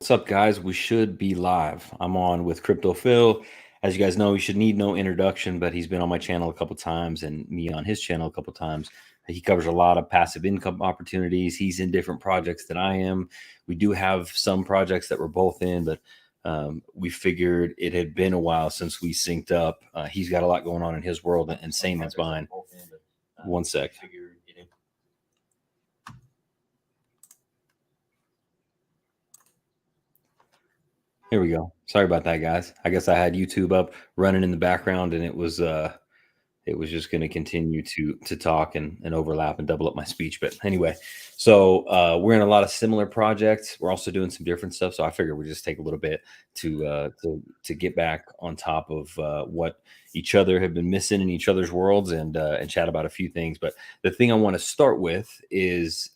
What's up, guys? We should be live. I'm on with Crypto Phil. As you guys know, he should need no introduction, but he's been on my channel a couple times and me on his channel a couple times. He covers a lot of passive income opportunities. He's in different projects than I am. We do have some projects that we're both in, but we figured it had been a while since we synced up. He's got a lot going on in his world, and same as mine. One sec. Here we go. Sorry about that, guys. I guess I had YouTube up running in the background, and it was just going to continue to talk and overlap and double up my speech. But anyway, so we're in a lot of similar projects. We're also doing some different stuff. So I figured we'd just take a little bit to get back on top of what each other have been missing in each other's worlds and chat about a few things. But the thing I want to start with is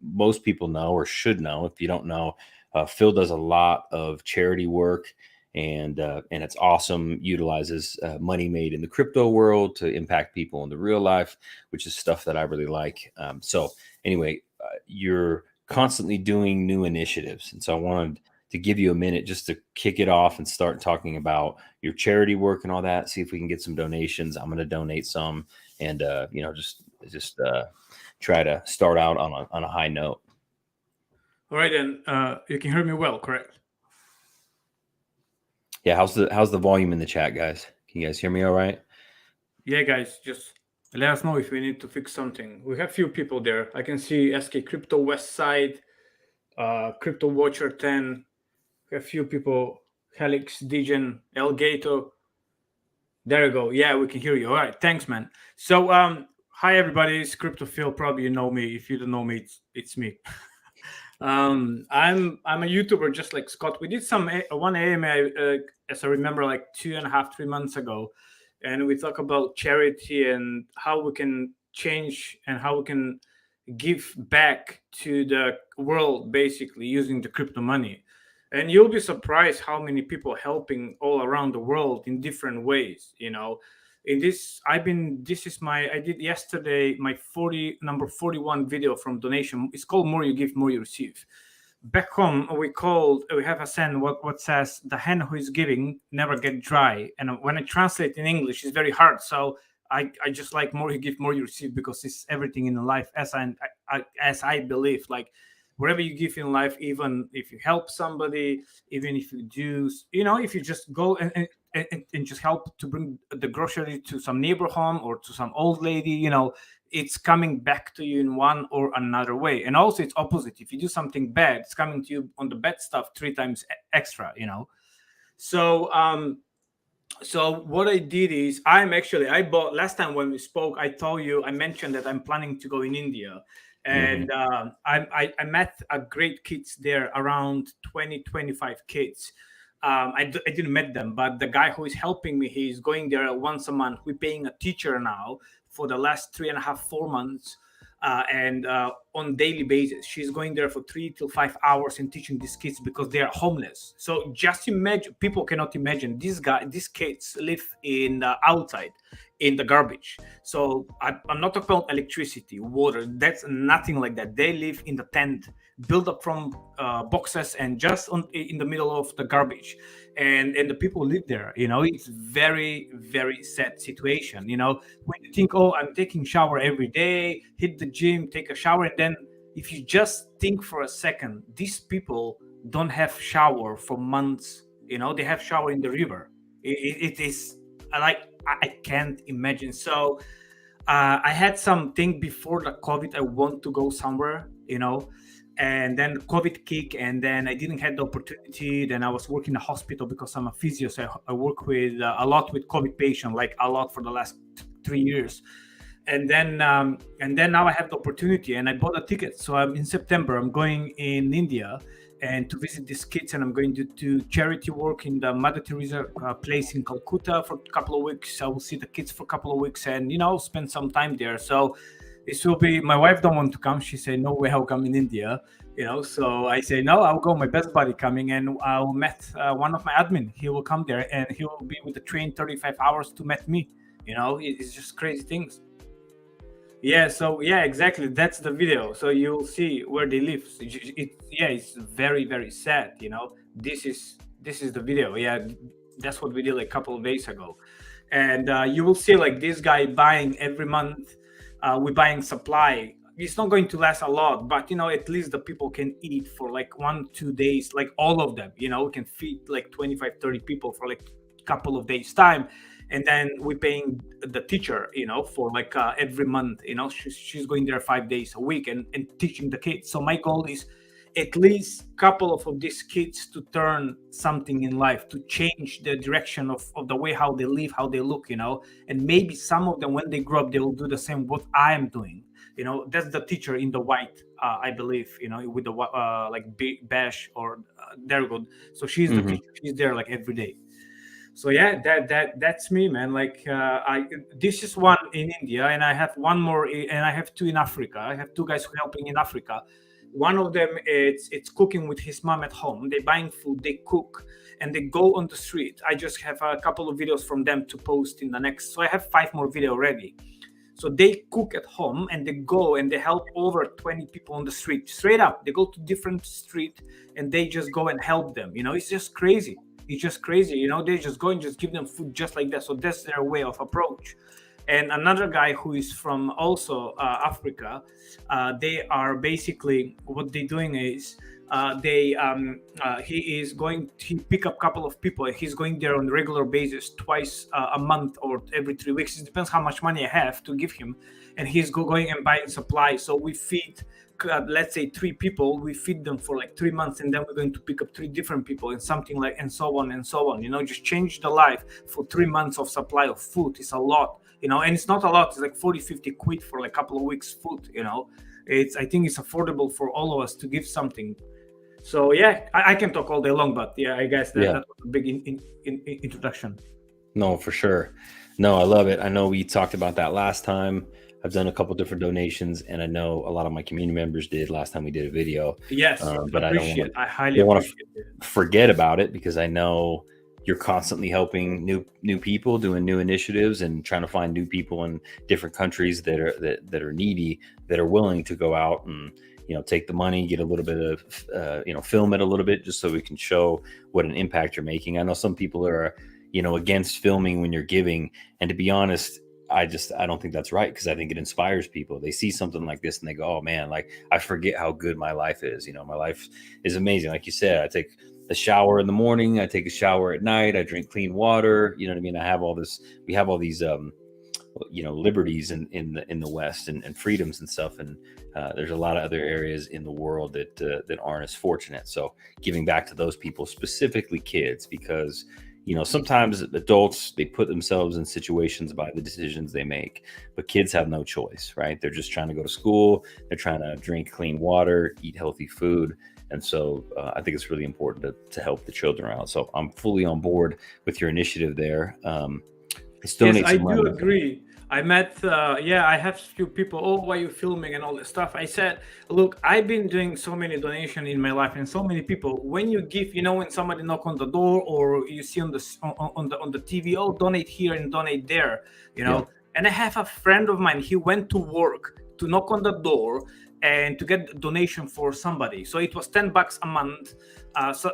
most people know or should know. If you don't know, Phil does a lot of charity work. And it's awesome. Utilizes money made in the crypto world to impact people in the real life, which is stuff that I really like. So anyway, you're constantly doing new initiatives, and so I wanted to give you a minute just to kick it off and start talking about your charity work and all that. See if we can get some donations. I'm going to donate some, and just try to start out on a high note. All right, then you can hear me well, correct? Yeah, how's the volume in the chat, guys? Can you guys hear me all right? Yeah, guys, just let us know if we need to fix something. We have few people there. I can see SK Crypto West Side, Crypto Watcher 10. We have few people, Helix, Degen, El Gato. There you go. Yeah, we can hear you. All right, thanks, man. So, hi everybody. It's Crypto Phil. Probably you know me. If you don't know me, it's me. I'm a YouTuber just like Scott. We did one AMA as I remember, like 2.5-3 months ago, and we talk about charity and how we can change and how we can give back to the world, basically using the crypto money. And you'll be surprised how many people helping all around the world in different ways. In this, I did yesterday my number 41 video from donation. It's called More You Give, More You Receive. Back home, we have a saying what says, the hand who is giving never get dry. And when I translate in English, it's very hard. So I just like more you give, more you receive, because it's everything in life, as I believe. Like wherever you give in life, even if you help somebody, even if you do, if you just go and just help to bring the grocery to some neighbor home or to some old lady, it's coming back to you in one or another way. And also it's opposite. If you do something bad, it's coming to you on the bad stuff 3 times extra, So what I did is I bought, last time when we spoke, I mentioned that I'm planning to go in India. And I met a great kids there, around 20-25 kids. I didn't met them, but the guy who is helping me, he's going there once a month. We're paying a teacher now for the last 3.5-4 months, and on daily basis. She's going there for 3 to 5 hours and teaching these kids because they are homeless. So just imagine, people cannot imagine, these kids live in outside in the garbage. So I'm not talking about electricity, water. That's nothing like that. They live in the tent, built up from boxes and just in the middle of the garbage, and the people live there. It's very, very sad situation. When you think, oh, I'm taking shower every day, hit the gym, take a shower, and then if you just think for a second, these people don't have shower for months. They have shower in the river. It is like, I can't imagine. So I had something before the COVID. I want to go somewhere, and then COVID kicked, and then I didn't have the opportunity. Then I was working in a hospital because I'm a physio. So I work with a lot with COVID patients, like a lot for the last 3 years. And then now I have the opportunity, and I bought a ticket. So in September, I'm going in India and to visit these kids, and I'm going to do charity work in the Mother Teresa place in Calcutta for a couple of weeks. I will see the kids for a couple of weeks and spend some time there. So this will be, my wife don't want to come. She said, no way I'll come in India, so I say, no, I'll go. My best buddy coming, and I'll met one of my admin. He will come there, and he will be with the train 35 hours to meet me. It's just crazy things. Yeah, so yeah, exactly. That's the video. So you'll see where they live. Yeah, it's very, very sad. This is the video. Yeah, that's what we did like a couple of days ago, and you will see like this guy buying every month. We're buying supply. It's not going to last a lot, but at least the people can eat for like 1-2 days, like all of them. We can feed like 25, 30 people for like a couple of days time, and then we're paying the teacher for like every month. She's going there 5 days a week and teaching the kids. So my goal is at least couple of these kids to turn something in life, to change the direction of the way how they live, how they look, and maybe some of them when they grow up they will do the same what I am doing. That's the teacher in the white, I believe, with the like big bash or they're good. So she's the Hmm. teacher, she's there like every day. So yeah, that's me, man. Like I this is one in India, and I have one more, and I have two in Africa. I have two guys who helping in Africa. One of them, it's cooking with his mom at home. They buying food, they cook, and they go on the street. I just have a couple of videos from them to post in the next. So I have 5 more video ready. So they cook at home and they go and they help over 20 people on the street. Straight up, they go to different street and they just go and help them. It's just crazy. It's just crazy. They just go and just give them food just like that. So that's their way of approach. And another guy who is from also Africa, they are basically what they're doing is he pick up a couple of people and he's going there on a regular basis twice a month or every 3 weeks. It depends how much money I have to give him, and he's going and buying supplies. So we feed let's say 3 people, we feed them for like 3 months, and then we're going to pick up 3 different people and something like, and so on and so on. Just change the life for 3 months of supply of food is a lot. And it's not a lot. It's like 40-50 quid for like a couple of weeks food. I think it's affordable for all of us to give something. So yeah, I can talk all day long, but yeah, I guess that was a big introduction. No, for sure. No, I love it. I know we talked about that last time. I've done a couple different donations, and I know a lot of my community members did last time we did a video. Yes, but I highly appreciate it. Forget about it, because I know you're constantly helping new people, doing new initiatives, and trying to find new people in different countries that are needy, that are willing to go out and take the money, get a little bit of film it a little bit, just so we can show what an impact you're making. I know some people are against filming when you're giving, and to be honest, I don't think that's right, because I think it inspires people. They see something like this and they go, oh man, like I forget how good my life is. My life is amazing. Like you said, I take a shower in the morning, I take a shower at night, I drink clean water. You know what I mean? I have all this, we have all these liberties in the West, and freedoms and stuff. And there's a lot of other areas in the world that aren't as fortunate. So giving back to those people, specifically kids, because sometimes adults, they put themselves in situations by the decisions they make, but kids have no choice, right? They're just trying to go to school. They're trying to drink clean water, eat healthy food. And so I think it's really important to help the children out. So I'm fully on board with your initiative there. Yes, I do agree. I met, I have few people, oh, why are you filming and all this stuff. I said, look, I've been doing so many donations in my life, and so many people, when you give, when somebody knock on the door, or you see on the TV, oh, donate here and donate there, And I have a friend of mine, he went to work to knock on the door and to get a donation for somebody. So it was $10 a month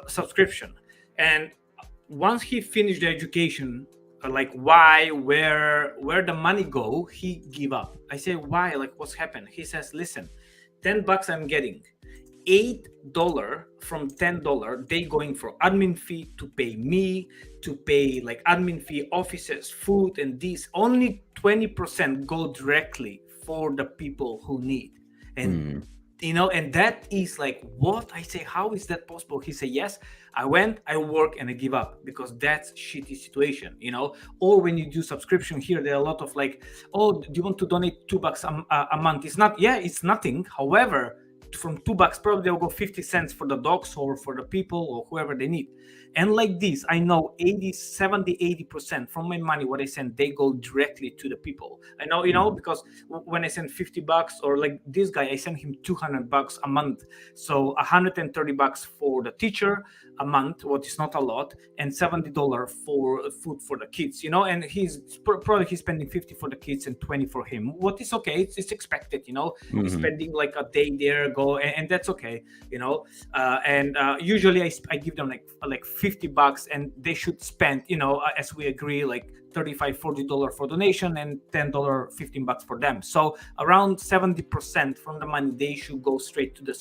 subscription. And once he finished the education, like why, where the money go, he give up. I say, why? Like, what's happened? He says, listen, $10 I'm getting, $8 from $10 they going for admin fee, to pay me, to pay like admin fee, offices, food, and this. Only 20% go directly for the people who need. And and that is like, what? I say, how is that possible? He said, yes, I went, I work, and I give up, because that's shitty situation, Or when you do subscription here, there are a lot of like, oh, do you want to donate $2 a month? It's not, it's nothing. However, from $2, probably they'll go 50 cents for the dogs or for the people or whoever they need. And like this, I know 80% from my money, what I send, they go directly to the people. I know, because when I send $50, or like this guy, I send him $200 a month. So $130 for the teacher, a month, what is not a lot, and $70 for food for the kids, and he's probably he's spending 50 for the kids and 20 for him, what is okay. It's expected, he's spending like a day there, go, and that's okay, and usually I give them like $50, and they should spend, as we agree, like $35-$40 for donation and $10-$15 for them. So around 70% from the money they should go straight to the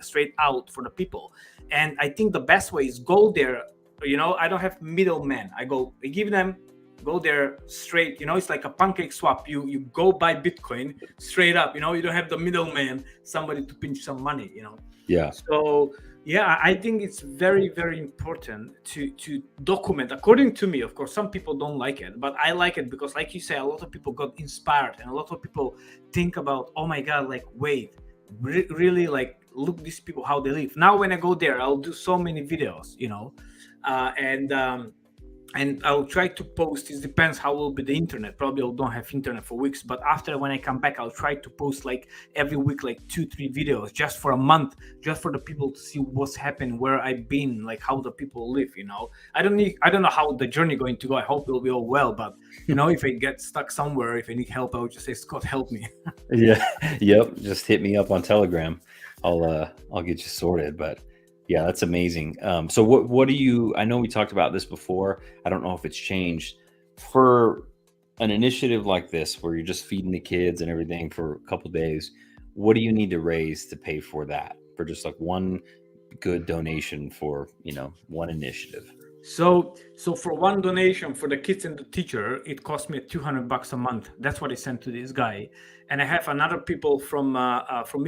straight out for the people. And I think the best way is go there. I don't have middlemen. I give them, go there straight. It's like a pancake swap. You go buy Bitcoin straight up. You don't have the middleman, somebody to pinch some money. Yeah. So yeah, I think it's very, very important to document. According to me, of course, some people don't like it, but I like it because, like you say, a lot of people got inspired, and a lot of people think about, oh my God, like, wait, really, like, look these people how they live. Now, when I go there, I'll do so many videos, and I'll try to post. It depends how will be the internet. Probably I don't have internet for weeks, but after, when I come back, I'll try to post like every week, like 2-3 videos just for a month, just for the people to see what's happened, where I've been, like how the people live. I don't know how the journey going to go. I hope it'll be all well, but if I get stuck somewhere, if I need help, I'll just say, Scott, help me. Yeah. Yep. Just hit me up on Telegram. I'll get you sorted. But yeah, that's amazing. So what do you, I know we talked about this before. I don't know if it's changed for an initiative like this, where you're just feeding the kids and everything for a couple of days. What do you need to raise to pay for that? For just like one good donation for, one initiative. So for one donation for the kids and the teacher, it cost me $200 a month. That's what I sent to this guy. And I have another people from Africa.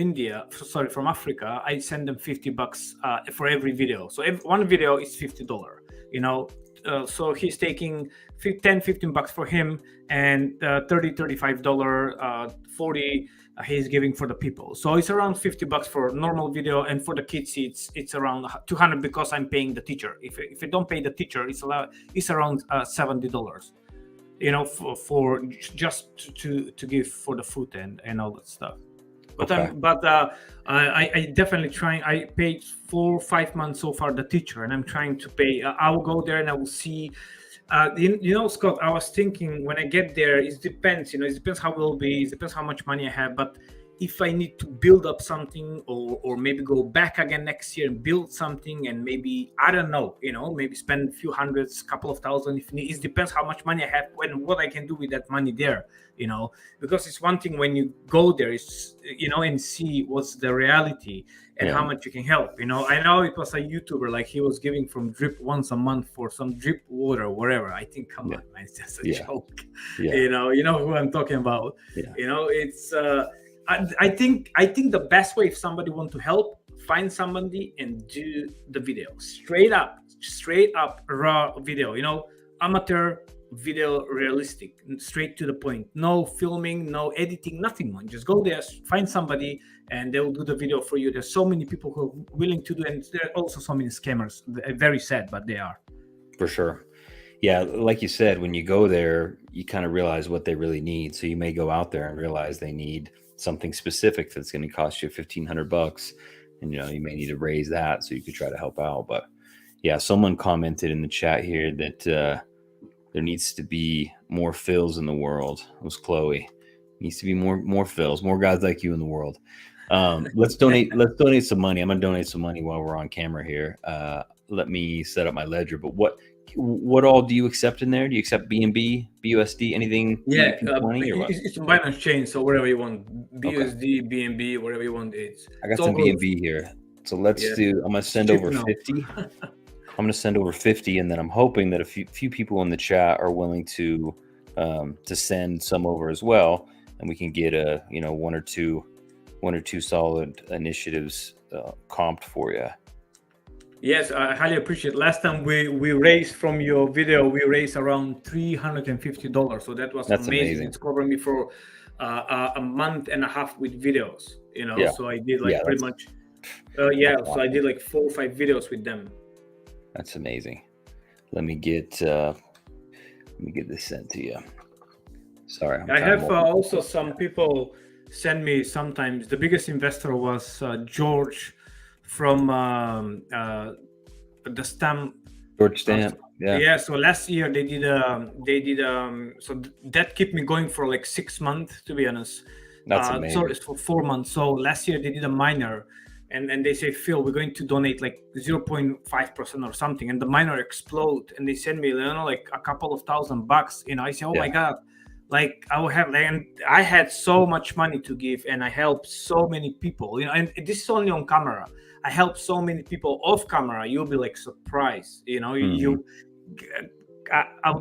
I send them $50 for every video. So one video is $50. So he's taking $10-15 for him, and $30-$35, $40 he's giving for the people. So it's around $50 for normal video, and for the kids it's around $200 because I'm paying the teacher. If I don't pay the teacher, it's around $70. For just to give for the food and all that stuff. But Okay. I definitely trying. I paid 4 or 5 months so far the teacher, and I'm trying to pay. I will go there and I will see. Scott, I was thinking when I get there, it depends. It depends how it will be. It depends how much money I have. But if I need to build up something, or maybe go back again next year and build something, and maybe, I don't know, maybe spend a few hundreds, couple of thousand if need. It depends how much money I have and what I can do with that money there, because it's one thing when you go there, is, and see what's the reality and how much you can help. I know it was a YouTuber, like he was giving from drip once a month for some drip water or whatever. I think, come on, man, it's just a joke. Yeah. You know who I'm talking about. Yeah. It's I think the best way, if somebody want to help, find somebody and do the video straight up raw video, amateur video, realistic, straight to the point, no filming, no editing, nothing, man. Just go there, find somebody, and they will do the video for you. There's so many people who are willing to do, and there are also so many scammers. Very sad, but they are. For sure. Yeah, like you said, when you go there, you kind of realize what they really need. So you may go out there and realize they need something specific that's going to cost you $1,500, and you may need to raise that so you could try to help out. But yeah, someone commented in the chat here that there needs to be more Phils in the world. It was Chloe. Needs to be more Phils, more guys like you in the world. Let's donate some money. I'm gonna donate some money while we're on camera here. Let me set up my ledger. But what all do you accept in there? Do you accept BNB, BUSD, anything? Yeah, it's Binance Chain, so whatever you want, BUSD, BNB, whatever you want. I got some BNB here, so let's do. I'm gonna send over 50. I'm gonna send over 50, and then I'm hoping that a few people in the chat are willing to send some over as well, and we can get a one or two solid initiatives comped for you. Yes, I highly appreciate it. Last time we raised from your video, we raised around $350. So that's amazing. It's covering me for a month and a half with videos, So I did pretty much, so I did like 4 or 5 videos with them. That's amazing. Let me get this sent to you. Sorry. I have also some people send me sometimes. The biggest investor was George from the stamp. George Stamp. Yeah. So last year they did that kept me going for like 6 months, to be honest. That's amazing. Sorry, for 4 months. So last year they did a minor, and they say, Phil, we're going to donate like 0.5% or something, and the minor explode, and they send me, like a couple of $1,000. I say, oh my God, like I will have, and I had so much money to give, and I helped so many people, and this is only on camera. I helped so many people off camera. You'll be like surprised, I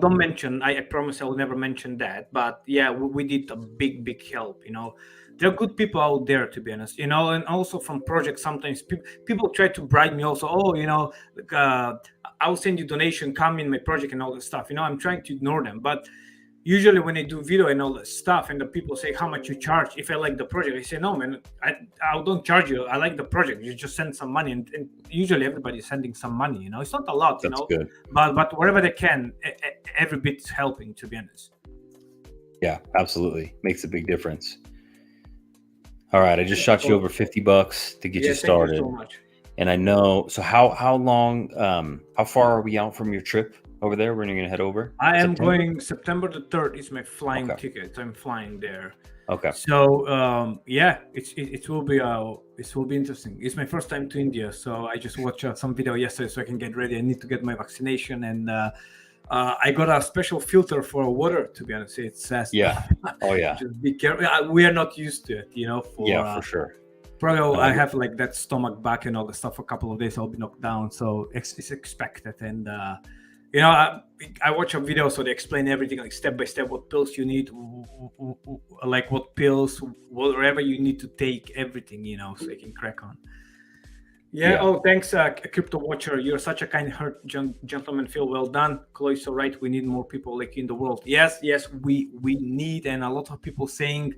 don't mention, I promise I will never mention that, but yeah, we did a big help. There are good people out there, to be honest, and also from projects, sometimes people try to bribe me also. I'll send you donation, come in my project and all this stuff. I'm trying to ignore them, but usually when I do video and all that stuff, and the people say, how much you charge if I like the project, I say, no, man, I don't charge you. I like the project. You just send some money, and usually everybody's sending some money. It's not a lot, That's good. but wherever they can, every bit's helping, to be honest. Yeah, absolutely, makes a big difference. All right, I just shot you over $50 to get you started. Thank you so much. And I know. So how long? How far are we out from your trip over there? When are you gonna head over? I am going September the 3rd. Is my flying ticket. I'm flying there. Okay. So it will be interesting. It's my first time to India, so I just watched some video yesterday so I can get ready. I need to get my vaccination, and I got a special filter for water. To be honest, it says Oh yeah. Just be careful. We are not used to it, For sure. Probably I have like that stomach back and all the stuff for a couple of days. I'll be knocked down, so it's expected. And I watch a video, so they explain everything like step by step, what pills you need, like what pills, whatever you need to take, everything, so you can crack on. Yeah. Oh, thanks, Crypto Watcher. You're such a kind-hearted gentleman, Phil. Well done. Chloe's so right. We need more people like you in the world. Yes, we need, and a lot of people saying,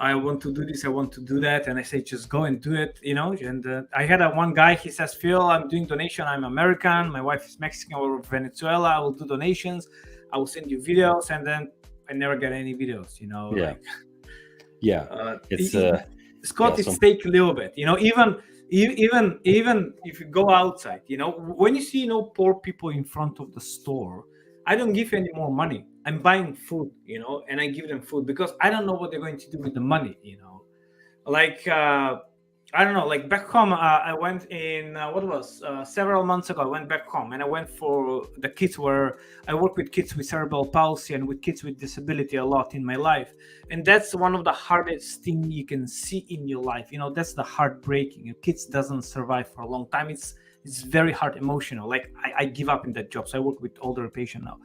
I want to do this, I want to do that, and I say, just go and do it, And I had one guy. He says, Phil, I'm doing donation. I'm American. My wife is Mexican or Venezuela. I will do donations. I will send you videos, and then I never get any videos. Scott, it's take a little bit. Even if you go outside, when you see poor people in front of the store, I don't give any more money. I'm buying food, and I give them food because I don't know what they're going to do with the money, Like I don't know, like back home, I went in several months ago. I went back home and I went for the kids where I work with kids with cerebral palsy and with kids with disability a lot in my life, and that's one of the hardest thing you can see in your life. That's the heartbreaking. Kids doesn't survive for a long time. It's very hard, emotional. Like I give up in that job, so I work with older patient now.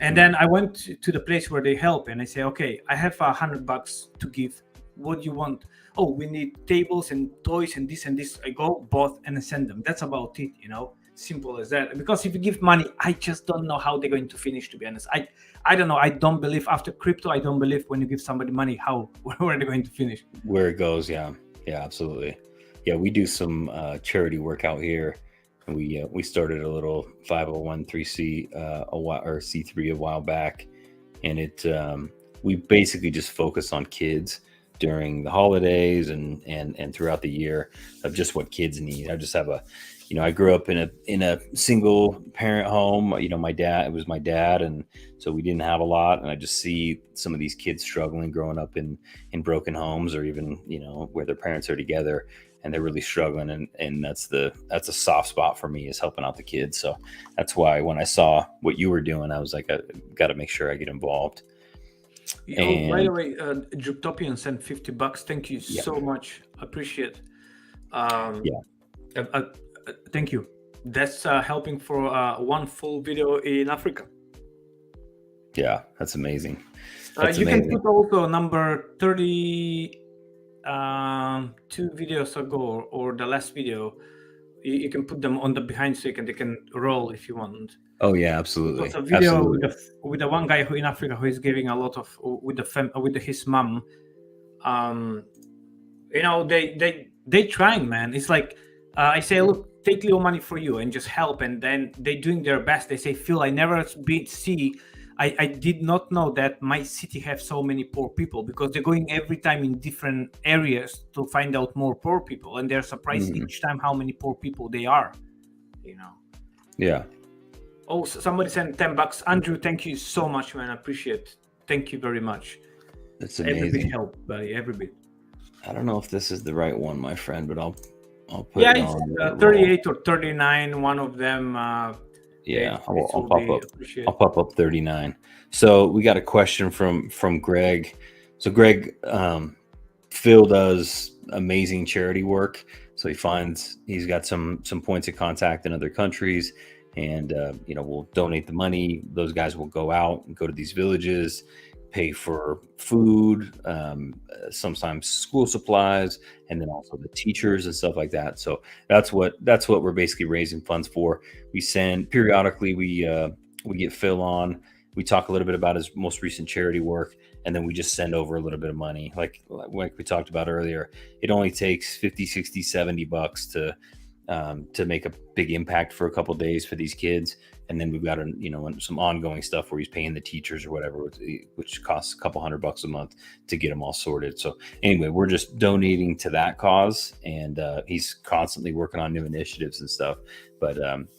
And then I went to the place where they help, and I say, okay, I have $100 to give. What do you want? Oh, we need tables and toys and this and this. I go both and I send them. That's about it, simple as that. Because if you give money, I just don't know how they're going to finish, to be honest. I don't know. I don't believe after crypto, I don't believe when you give somebody money, where are they going to finish? Where it goes, yeah, absolutely. Yeah, we do some charity work out here. And we started a little 501c C3 a while back, and we basically just focus on kids during the holidays and throughout the year of just what kids need. I just have I grew up in a single parent home. It was my dad, and so we didn't have a lot. And I just see some of these kids struggling, growing up in broken homes, or even where their parents are together and they're really struggling. And that's a soft spot for me, is helping out the kids. So that's why when I saw what you were doing, I was like, I got to make sure I get involved. By the way, TrueFund sent $50. Thank you so much. Appreciate. Thank you. That's helping for one full video in Africa. Yeah, that's amazing. You can put also number 32 videos ago, or the last video. You can put them on the behind so they can roll if you want. Oh yeah, absolutely. It's a video with the one guy who in Africa who is giving a lot of with his mom. They trying, man. It's like I say, look, take little money for you and just help, and then they doing their best. They say, Phil, I never I did not know that my city have so many poor people, because they're going every time in different areas to find out more poor people, and they're surprised each time how many poor people they are. Yeah. Oh, somebody sent $10. Andrew, thank you so much, man. I appreciate it. Thank you very much. It's Every bit amazing. helped, buddy. Every bit. I don't know if this is the right one, my friend, but I'll put Yeah, it it's on. 38 or 39. One of them. Yeah, It I'll will pop be up. appreciated. I'll pop up 39. So we got a question from Greg. So Greg, Phil does amazing charity work. So he's got some points of contact in other countries, and we'll donate the money. Those guys will go out and go to these villages, pay for food, sometimes school supplies, and then also the teachers and stuff like that. So that's what we're basically raising funds for. We send periodically. We get Phil on. We talk a little bit about his most recent charity work, and then we just send over a little bit of money. Like we talked about earlier, it only takes 50, 60, 70 bucks to make a big impact for a couple days for these kids. And then we've got some ongoing stuff where he's paying the teachers or whatever, which costs a couple $100 a month to get them all sorted. So anyway, we're just donating to that cause, and he's constantly working on new initiatives and stuff. But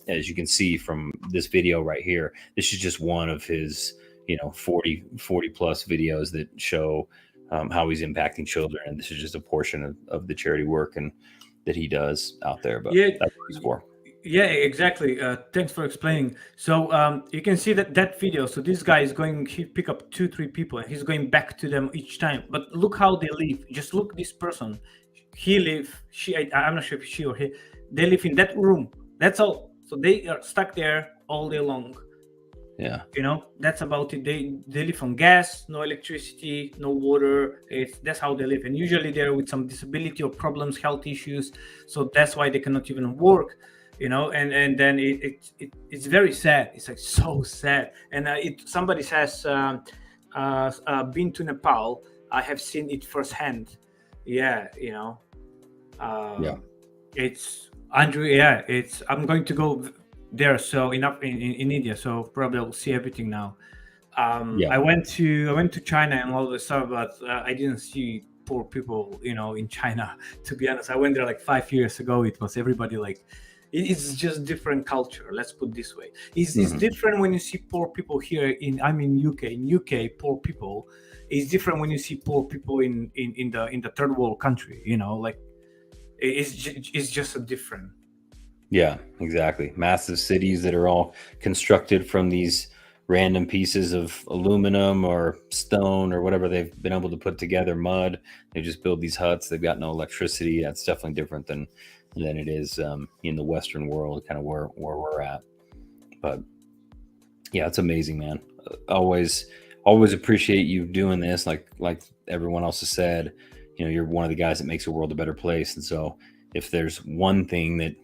as you can see from this video right here, this is just one of his 40 plus videos that show how he's impacting children, and this is just a portion of the charity work and that he does out there. But Yeah, that's what it's for. yeah, exactly. Thanks for explaining. So you can see that video. So this guy is going. He pick up 2-3 people, and he's going back to them each time. But look how they live. Just look this person. He live. I'm not sure if she or he. They live in that room. That's all. So they are stuck there all day long. Yeah. That's about it. They live on gas, no electricity, no water. That's how they live. And usually they're with some disability or problems, health issues. So that's why they cannot even work, and then it's very sad. It's like so sad. And somebody says, been to Nepal. I have seen it firsthand. Yeah, Yeah. It's Andrew. Yeah, I'm going to go there. So in India. So probably I'll see everything now. Yeah. I went to China and all this stuff, but I didn't see poor people, in China. To be honest, I went there like 5 years ago. It was everybody like, it's just different culture. Let's put it this way. It's different when you see poor people here I'm in UK. In UK, poor people is different when you see poor people in the third world country. Like it's just a different. Yeah, exactly. Massive cities that are all constructed from these random pieces of aluminum or stone or whatever they've been able to put together, mud. They just build these huts. They've got no electricity. That's definitely different than it is in the Western world, kind of where we're at. But yeah, it's amazing, man. Always appreciate you doing this. Like everyone else has said, you're one of the guys that makes the world a better place. And so if there's one thing that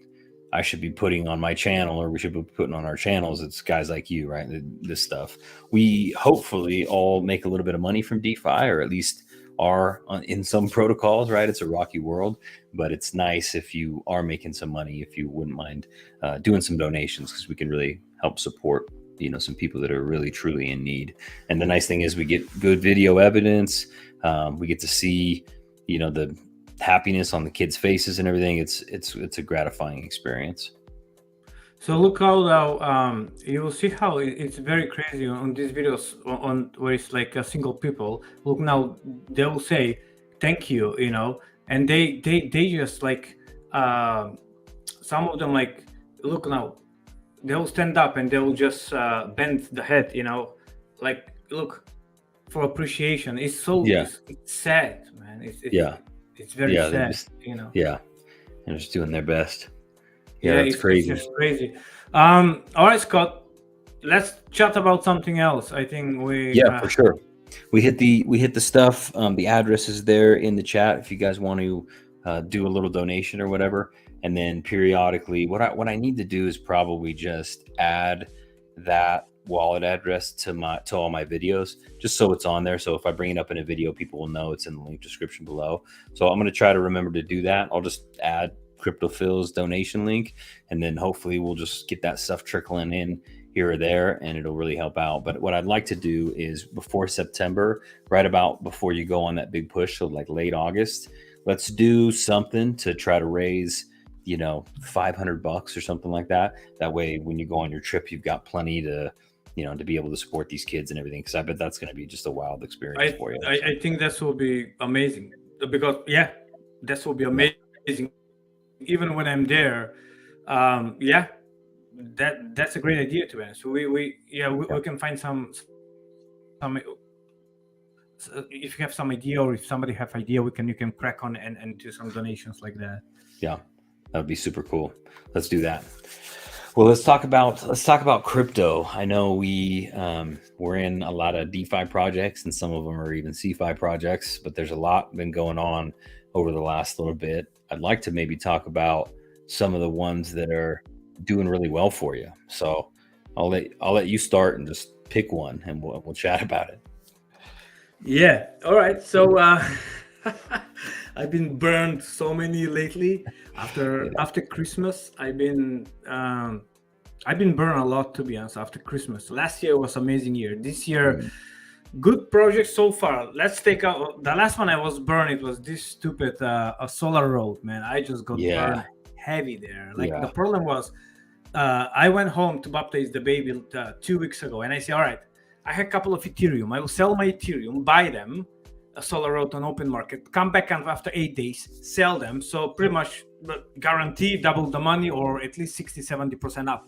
I should be putting on my channel, or we should be putting on our channels, it's guys like you, right? This stuff. We hopefully all make a little bit of money from DeFi, or at least are in some protocols, right? It's a rocky world, but it's nice if you are making some money, if you wouldn't mind doing some donations, because we can really help support some people that are really truly in need. And the nice thing is we get good video evidence. We get to see the happiness on the kids' faces and everything. It's a gratifying experience. So look how now you will see how it's very crazy on these videos on where it's like a single people. Look now, they will say thank you, and they just like some of them like look now, they'll stand up and they'll just bend the head, like look for appreciation. It's so it's sad, man. It's very sad, Yeah, and just doing their best. Yeah, it's crazy. It's just crazy. All right, Scott, let's chat about something else. I think for sure. We hit the stuff. The address is there in the chat if you guys want to do a little donation or whatever. And then periodically, what I need to do is probably just add that wallet address to all my videos, just so it's on there. So if I bring it up in a video, people will know it's in the link description below. So I'm going to try to remember to do that. I'll just add CryptoPhil's donation link, and then hopefully we'll just get that stuff trickling in here or there, and it'll really help out. But what I'd like to do is before September, right about before you go on that big push, so like late August, let's do something to try to raise $500 or something like that. That way, when you go on your trip, you've got plenty to be able to support these kids and everything. Because I bet that's going to be just a wild experience for you. I think that will be amazing, because that will be amazing. Even when I'm there, that's a great idea, to be honest. We can find some. If you have some idea, or if somebody have idea, you can crack on and do some donations like that. Yeah, that would be super cool. Let's do that. Well, let's talk about crypto. I know we're in a lot of DeFi projects, and some of them are even CeFi projects, but there's a lot been going on over the last little bit. I'd like to maybe talk about some of the ones that are doing really well for you. So I'll let you start and just pick one, and we'll chat about it. Yeah. All right. So I've been burned so many lately. After Christmas, I've been burned a lot, to be honest. After Christmas, last year was amazing year. This year, good project so far. Let's take out the last one. I was burned. It was this stupid a Solar Road, man. I just got burned heavy there. The problem was, I went home to baptize the baby 2 weeks ago, and I say, all right, I had a couple of Ethereum. I will sell my Ethereum, buy them, a Solar Road on open market, come back after 8 days, sell them. So pretty much guarantee double the money, or at least 60-70% up.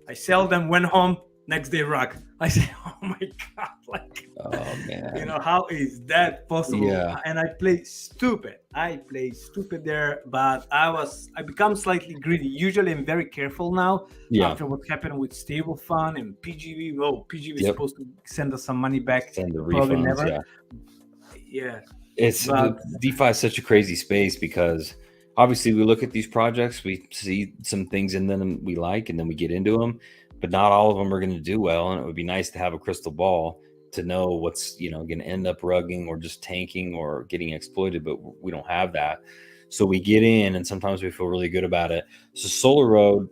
I sell them, went home, next day rug. I say, oh my God, oh man, how is that possible? Yeah. And I play stupid there, but I become slightly greedy. Usually I'm very careful now after what happened with Stable Fund and PGV. PGV is supposed to send us some money back. Send the refunds, yeah. DeFi is such a crazy space, because obviously we look at these projects, we see some things in them we like, and then we get into them, but not all of them are going to do well. And it would be nice to have a crystal ball to know what's going to end up rugging or just tanking or getting exploited, but we don't have that. So we get in, and sometimes we feel really good about it. So Solar Road,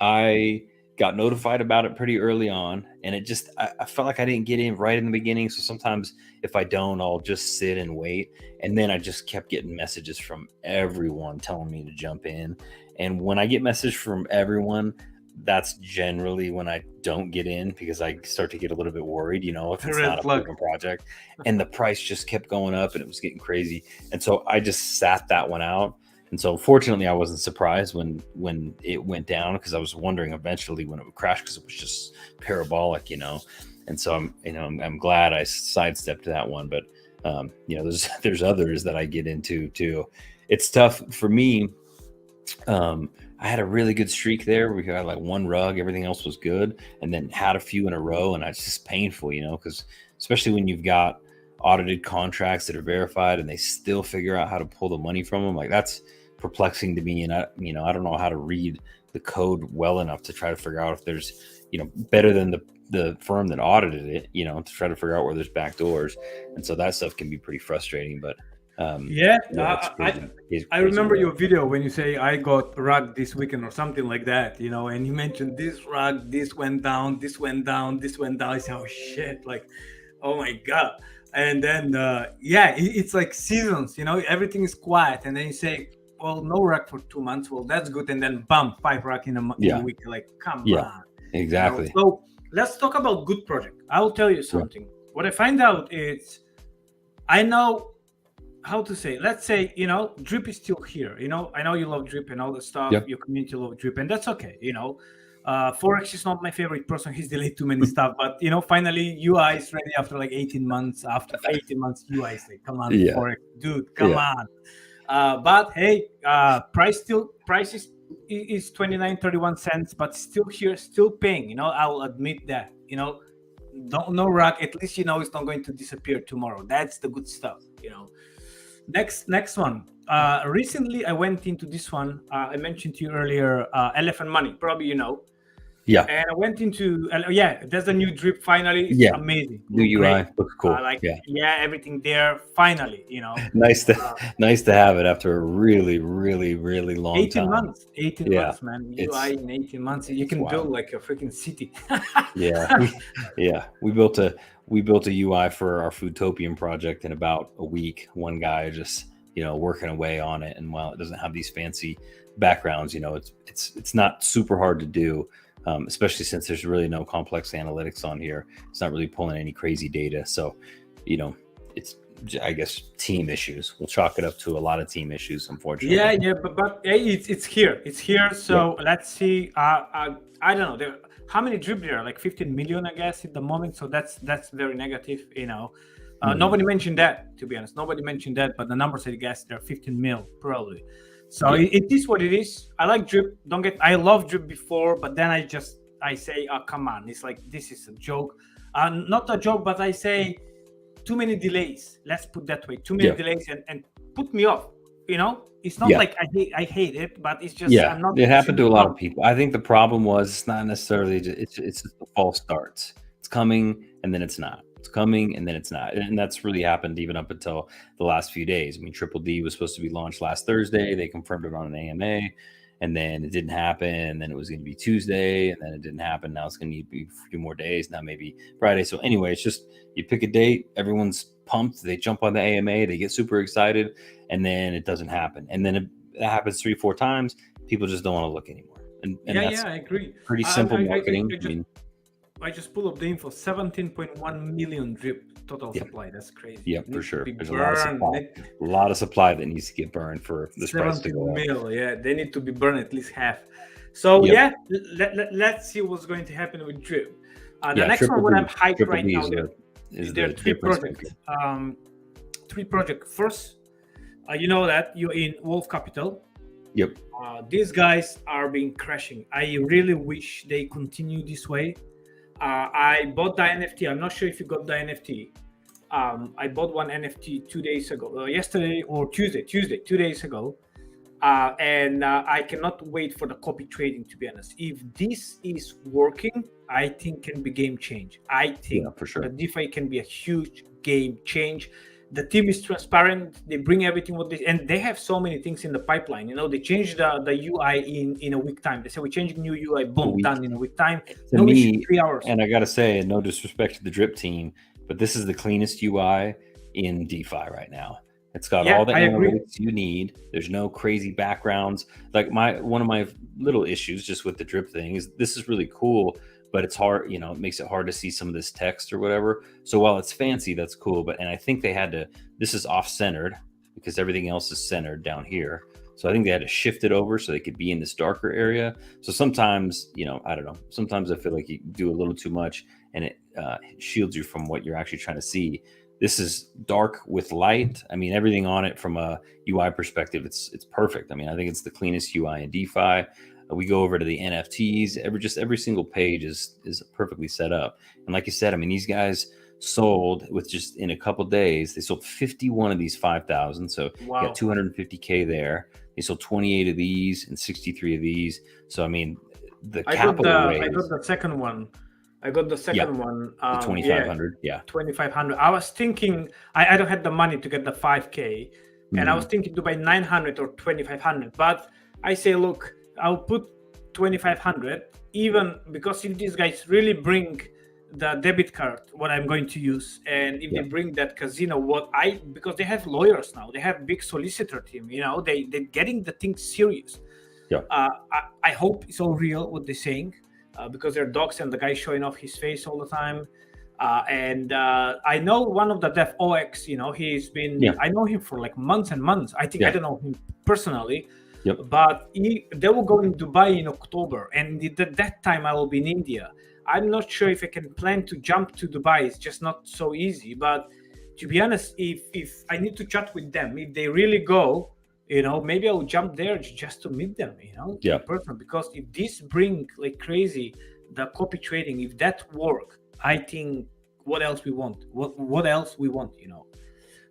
I got notified about it pretty early on, and I felt like I didn't get in right in the beginning. So sometimes if I don't, I'll just sit and wait. And then I just kept getting messages from everyone telling me to jump in. And when I get messages from everyone, that's generally when I don't get in, because I start to get a little bit worried, if it's not a proven project. And the price just kept going up, and it was getting crazy. And so I just sat that one out. And so fortunately, I wasn't surprised when it went down, because I was wondering eventually when it would crash, because it was just parabolic, And so I'm glad I sidestepped that one. But there's others that I get into too. It's tough for me. I had a really good streak there. We got like one rug, everything else was good, and then had a few in a row, and it's just painful, because especially when you've got audited contracts that are verified and they still figure out how to pull the money from them, like that's perplexing to me. And I don't know how to read the code well enough to try to figure out if there's, better than the firm that audited it, to try to figure out where there's back doors. And so that stuff can be pretty frustrating, but I remember your video when you say I got rug this weekend or something like that, and you mentioned this rug, this went down, this went down, this went down. I said, oh shit, like, oh my God. And then, it's like seasons, everything is quiet. And then you say, well, no rug for 2 months. Well, that's good. And then bam, 5 rug in a week. Like, come on. Exactly. So let's talk about good project. I'll tell you something. What I find out is, I know how to say, let's say, Drip is still here. I know you love Drip and all the stuff. Your community love Drip, and that's okay. Forex is not my favorite person. He's delayed too many stuff, but finally UI is ready after like 18 months. After 18 months, UI is like, come on, Forex, dude, come on. But hey, price is 29.31 cents, but still here, still paying. I'll admit that. No rug. At least it's not going to disappear tomorrow. That's the good stuff. Next one. Recently, I went into this one. I mentioned to you earlier, Elephant Money. Probably Yeah. And I went into there's a new Drip finally. It's amazing. New UI looks cool. Everything there finally. Nice to have it after a really, really, really long 18 time. months. 18 months, man. UI in 18 months, you can build like a freaking city. We built a UI for our Foodtopian project in about a week. One guy just working away on it. And while it doesn't have these fancy backgrounds, it's not super hard to do, especially since there's really no complex analytics on here. It's not really pulling any crazy data. So, it's, I guess, team issues. We'll chalk it up to a lot of team issues, unfortunately. Yeah, but it's here. It's here. So let's see. I don't know. How many drip there are? Like 15 million, I guess, at the moment. So that's very negative. Nobody mentioned that, to be honest. Nobody mentioned that, but the numbers, I guess, they're 15 mil probably. So it is what it is. I like drip. I love drip before, but then I say, oh, come on. It's like, this is a joke. Not a joke, but I say too many delays. Let's put that way. Too many delays and put me off. It's not like I hate it, but it's just I'm not. It happened to a lot of people. I think the problem was it's not necessarily it's just the false starts. It's coming and then it's not. It's coming and then it's not, and that's really happened even up until the last few days. I mean, Triple D was supposed to be launched last Thursday. They confirmed it on an AMA, and then it didn't happen. And then it was going to be Tuesday, and then it didn't happen. Now it's going to need to be a few more days. Now maybe Friday. So anyway, it's just you pick a date. Everyone's pumped. They jump on the AMA. They get super excited, and then it doesn't happen. And then it happens 3-4 times. People just don't want to look anymore. And that's I agree. Pretty simple marketing. I just pull up the info. 17.1 million drip total supply. That's crazy. Yeah, for sure. There's a lot of supply. A lot of supply that needs to get burned for this price to go up. Yeah, they need to be burned at least half. So let's see what's going to happen with drip. The next one, what I'm hyped right now, is there are 3 projects. 3 projects. First, you know that you're in Wolf Capital. Yep. These guys are being crashing. I really wish they continue this way. I bought the NFT. I'm not sure if you got the NFT. I bought one NFT 2 days ago, yesterday or Tuesday, 2 days ago. And I cannot wait for the copy trading, to be honest. If this is working, I think can be game change. I think for sure. The DeFi can be a huge game change. The team is transparent. They bring everything and they have so many things in the pipeline. They changed the UI in a week time. They say we're changing new UI, boom, done in a week time. To me, 3 hours. And I gotta say, no disrespect to the Drip team, but this is the cleanest UI in DeFi right now. It's got all the analytics you need. There's no crazy backgrounds. Like one of my little issues just with the Drip thing is this is really cool, but it's hard, it makes it hard to see some of this text or whatever. So while it's fancy, that's cool. And I think they had to, this is off-centered because everything else is centered down here. So I think they had to shift it over so they could be in this darker area. So sometimes, I don't know, sometimes I feel like you do a little too much and it shields you from what you're actually trying to see. This is dark with light. I mean, everything on it from a UI perspective, it's perfect. I mean, I think it's the cleanest UI in DeFi. We go over to the NFTs. Every single page is perfectly set up. And like you said, I mean, these guys sold with just in a couple days, they sold 51 of these 5,000. So you got 250K there. They sold 28 of these and 63 of these. So I mean, the capital raise. I got the second one. The 2,500. 2,500. I was thinking I don't have the money to get the 5K, and I was thinking to buy 900 or 2,500. But I say, look, I'll put 2,500, even because if these guys really bring the debit card, what I'm going to use, and if they bring that casino, because they have lawyers now, they have big solicitor team, they're getting the thing serious. I hope it's all real what they're saying, because they're dogs and the guy showing off his face all the time. And I know one of the dev OX, he's been, I know him for like months and months. I think I don't know him personally. But they will go in Dubai in October, and at that time I will be in India. I'm not sure if I can plan to jump to Dubai. It's just not so easy. But to be honest, if I need to chat with them, if they really go, maybe I will jump there just to meet them, in person. Because if this bring like crazy the copy trading, if that work, I think what else we want? What else we want,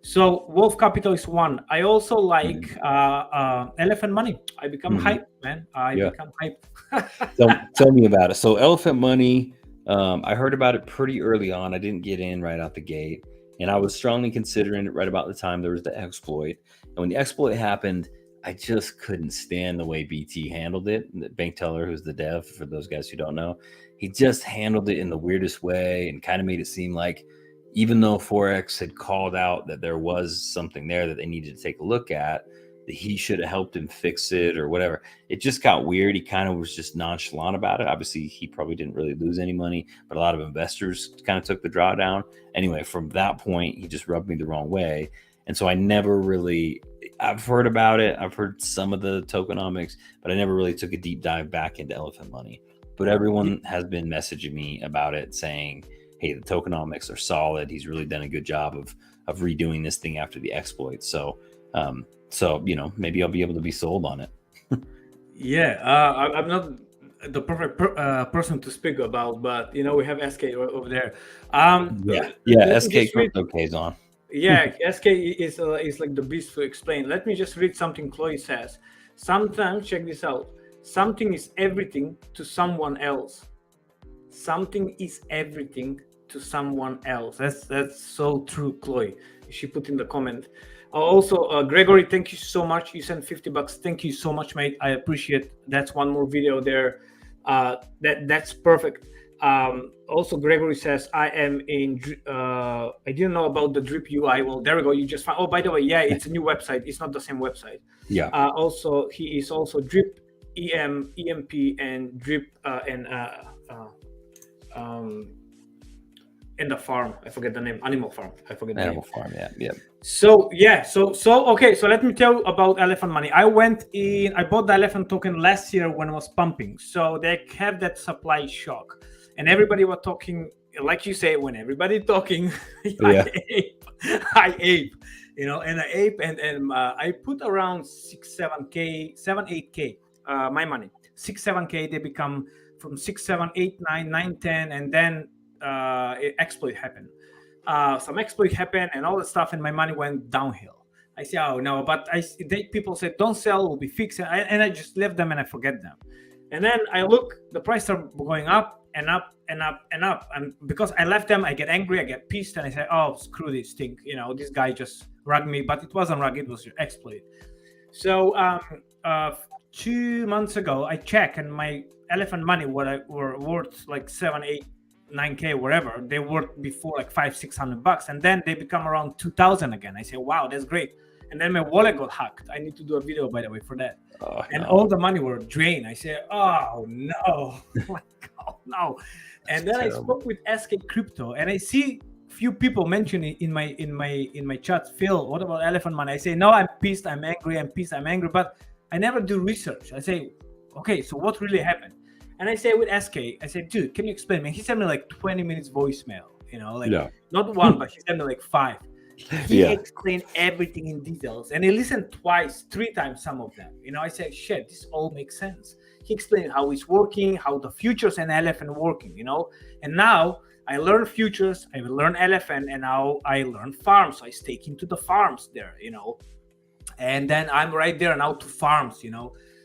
So Wolf Capital is one. I also like Elephant Money. I become hyped, man. I become hyped. Tell me about it. So Elephant Money, I heard about it pretty early on. I didn't get in right out the gate. And I was strongly considering it right about the time there was the exploit. And when the exploit happened, I just couldn't stand the way BT handled it. The bank teller, who's the dev, for those guys who don't know, he just handled it in the weirdest way and kind of made it seem like even though Forex had called out that there was something there that they needed to take a look at, that he should have helped him fix it or whatever. It just got weird. He kind of was just nonchalant about it. Obviously, he probably didn't really lose any money, but a lot of investors kind of took the drawdown. Anyway, from that point, he just rubbed me the wrong way. And so I never really, I've heard about it. I've heard some of the tokenomics, but I never really took a deep dive back into elephant money. But everyone has been messaging me about it saying, hey, the tokenomics are solid. He's really done a good job of redoing this thing after the exploit. So, maybe I'll be able to be sold on it. I'm not the perfect person to speak about, but we have SK over there. SK Crypto K's on. Yeah, SK is like the beast to explain. Let me just read something Chloe says. Sometimes, check this out. Something is everything to someone else. Something is everything to someone else. That's so true, Chloe. She put in the comment. Also, Gregory, thank you so much. You sent $50. Thank you so much, mate. I appreciate. That's one more video there. That's perfect. Also, Gregory says, I am in. I didn't know about the Drip UI. Well, there we go. You just found. Oh, by the way, yeah, it's a new website. It's not the same website. Yeah. Also, he is also Drip EMP and Drip and the farm. I forget the name. Animal Farm. I forget the Animal name. Farm. Yeah. So okay. So let me tell you about elephant money. I bought the elephant token last year when it was pumping. So they have that supply shock, and everybody was talking, like you say, when everybody talking, I ape, and I put around 8K, my money, 7K. They become from 6, 7, 8, 9, 9, 10, and then exploit happened. Some exploit happened and all the stuff, and my money went downhill. I say, oh no, but people said don't sell, will be fixed, and I just left them and I forget them. And then I look, the price are going up and up and up and up, and because I left them, I get angry, I get pissed, and I say, oh screw this thing, this guy just rugged me, but it wasn't rugged, it was your exploit. So 2 months ago, I checked, and my elephant money were worth like 7, 8, 9K, whatever. They were before like $500-600, and then they become around 2,000 again. I say, wow, that's great. And then my wallet got hacked. I need to do a video, by the way, for that. All the money were drained. I say, oh no, like, oh no. And then terrible. I spoke with SK Crypto, and I see few people mentioning in my chat, Phil, what about elephant money? I say, no, I'm pissed, I'm angry, but I never do research. I say, okay, so what really happened? And I say with SK, I said, dude, can you explain me? He sent me like 20 minutes voicemail, not one, but he sent me like 5. He explained everything in details, and he listened twice, 3 times, some of them. I said, shit, this all makes sense. He explained how it's working, how the futures and elephant working, And now I learn futures, I learn elephant, and now I learn farms. So I stake into the farms there, And then I'm right there now to farms,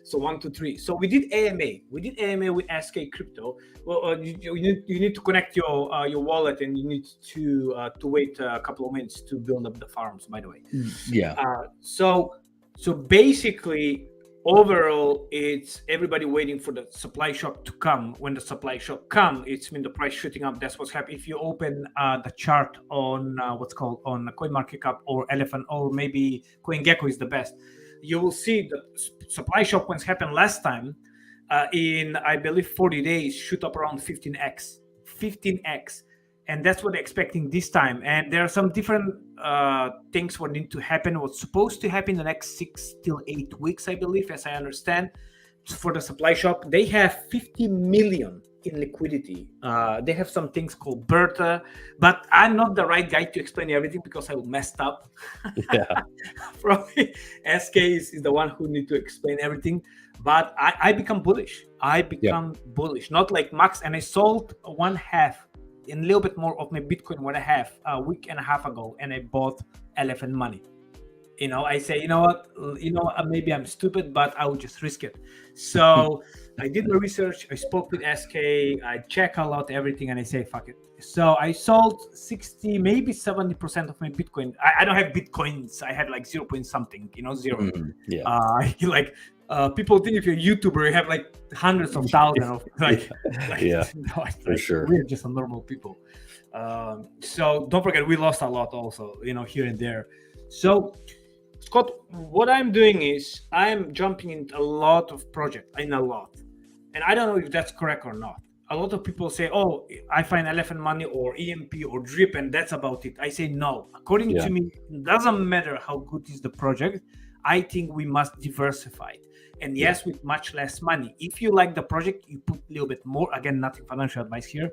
So 1, 2, 3. So we did AMA. We did AMA with SK Crypto. Well, you need to connect your wallet, and you need to wait a couple of minutes to build up the farms. By the way. Yeah. So basically, overall, it's everybody waiting for the supply shock to come. When the supply shock comes, it's mean the price shooting up. That's what's happening. If you open the chart on what's called on CoinMarketCap or Elephant, or maybe CoinGecko is the best, you will see the supply shock when it happened last time in, I believe, 40 days, shoot up around 15x. And that's what they're expecting this time. And there are some different things what need to happen, what's supposed to happen in the next 6 till 8 weeks, I believe, as I understand, for the supply shock. They have 50 million in liquidity. They have some things called Bertha, but I'm not the right guy to explain everything because I messed up. Yeah. Probably SK is the one who need to explain everything, but I become bullish. Bullish, not like Max, and I sold 1/2 and a little bit more of my Bitcoin what I have a week and a half ago, and I bought elephant money. I say, maybe I'm stupid, but I would just risk it. So I did my research. I spoke with SK. I check a lot everything, and I say, fuck it. So I sold 60, maybe 70% of my Bitcoin. I don't have Bitcoins. I had like 0 point something, 0. Yeah. Like People think if you're a YouTuber, you have like hundreds of thousands of like, Yeah, no, for sure. we're just a normal people. So don't forget, we lost a lot also, here and there. So Scott, what I'm doing is I'm jumping in a lot of projects, and I don't know if that's correct or not. A lot of people say, "Oh, I find elephant money or EMP or drip, and that's about it." I say no. According to me, it doesn't matter how good is the project. I think we must diversify it. And yes, with much less money. If you like the project, you put a little bit more. Again, nothing financial advice here.